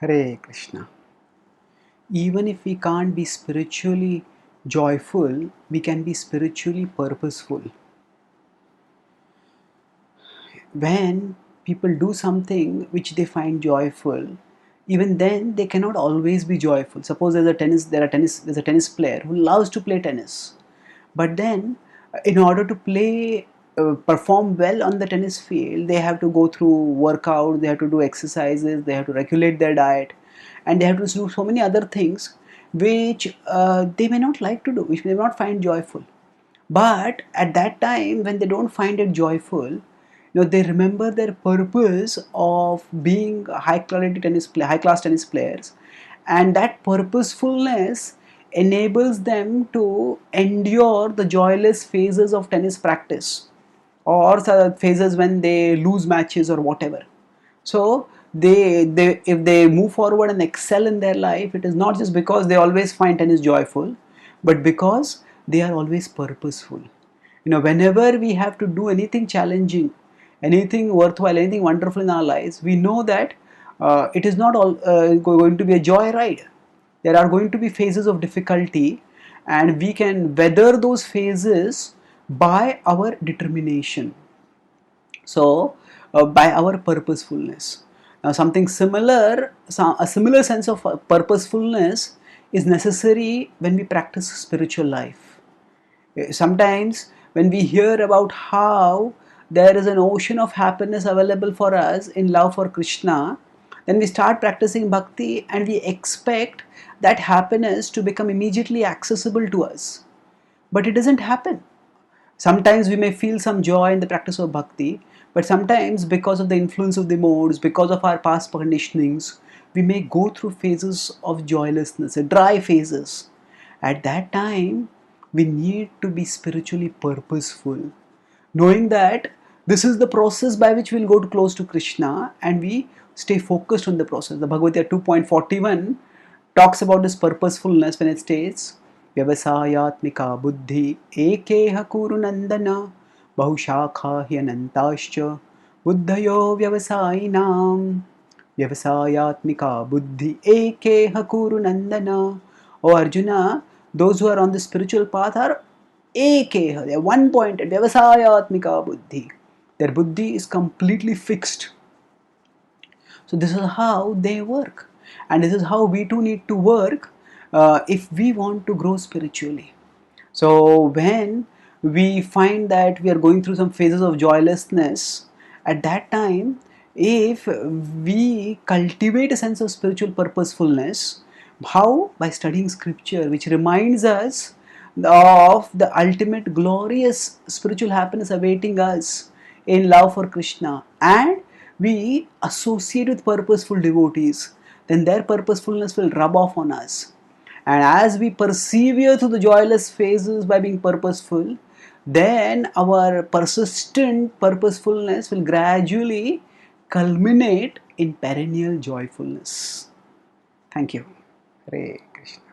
Hare Krishna. Even if we can't be spiritually joyful, we can be spiritually purposeful. When people do something which they find joyful, even then they cannot always be joyful. Suppose there's a tennis player who loves to play tennis, but then in order to perform well on the tennis field, they have to go through workout, they have to do exercises, they have to regulate their diet, and they have to do so many other things which they may not like to do, which they may not find joyful. But at that time when they don't find it joyful, they remember their purpose of being high class tennis players, and that purposefulness enables them to endure the joyless phases of tennis practice, or phases when they lose matches or whatever. So they if they move forward and excel in their life, it is not just because they always find tennis joyful, but because they are always purposeful. Whenever we have to do anything challenging, anything worthwhile, anything wonderful in our lives, we know that it is not all going to be a joy ride. There are going to be phases of difficulty, and we can weather those phases by our determination. So, by our purposefulness. Now, a similar sense of purposefulness is necessary when we practice spiritual life. Sometimes, when we hear about how there is an ocean of happiness available for us in love for Krishna, then we start practicing bhakti and we expect that happiness to become immediately accessible to us. But it doesn't happen. Sometimes we may feel some joy in the practice of bhakti, but sometimes because of the influence of the modes, because of our past conditionings, we may go through phases of joylessness, dry phases. At that time, we need to be spiritually purposeful, knowing that this is the process by which we'll go to close to Krishna, and we stay focused on the process. The Bhagavad-gita 2.41 talks about this purposefulness when it states, Vyavasayatmika buddhi ekeha kuru nandana bahushakha hyanantascha buddhayo vyavasayinam. Vyavasayatmika buddhi ekeha kuru nandana. O Arjuna, those who are on the spiritual path are ekeha, they are one pointed. Vyavasayatmika buddhi. Their buddhi is completely fixed. So this is how they work, and this is how we too need to work if we want to grow spiritually. So when we find that we are going through some phases of joylessness, at that time, if we cultivate a sense of spiritual purposefulness, how? By studying scripture, which reminds us of the ultimate glorious spiritual happiness awaiting us in love for Krishna, and we associate with purposeful devotees, then their purposefulness will rub off on us. And as we persevere through the joyless phases by being purposeful, then our persistent purposefulness will gradually culminate in perennial joyfulness. Thank you. Hare Krishna.